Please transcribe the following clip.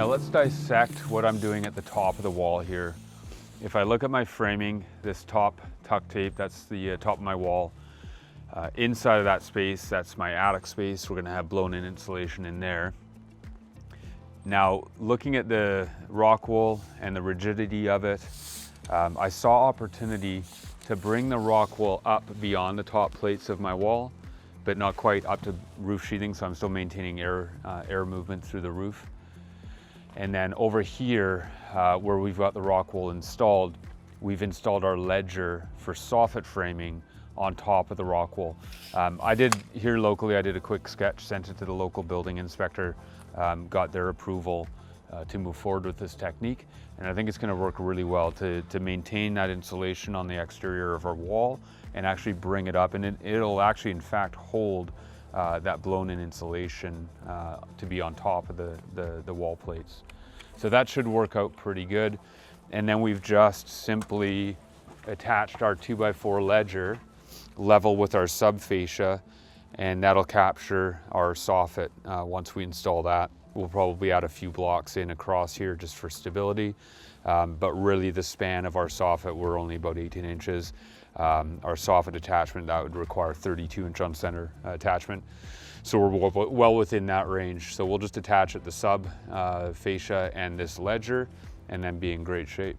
let's dissect what I'm doing at the top of the wall here. If I look at my framing, this top tuck tape, that's the top of my wall. Inside of that space, that's my attic space. We're gonna have blown-in insulation in there. Now, looking at the rock wool and the rigidity of it, I saw opportunity to bring the rock wool up beyond the top plates of my wall, but not quite up to roof sheathing, so I'm still maintaining air movement through the roof. And then over here, where we've got the rock wool installed, we've installed our ledger for soffit framing on top of the rock wool. I did here locally, I did a quick sketch, sent it to the local building inspector, got their approval to move forward with this technique. And I think it's gonna work really well to maintain that insulation on the exterior of our wall and actually bring it up. And it'll actually, in fact, hold that blown-in insulation to be on top of the wall plates. So that should work out pretty good. And then we've just simply attached our 2x4 ledger level with our sub fascia, and that'll capture our soffit once we install that. We'll probably add a few blocks in across here just for stability, but really the span of our soffit, we're only about 18 inches. Our soffit attachment, that would require 32-inch on center attachment. So we're well within that range. So we'll just attach it the sub fascia and this ledger, and then be in great shape.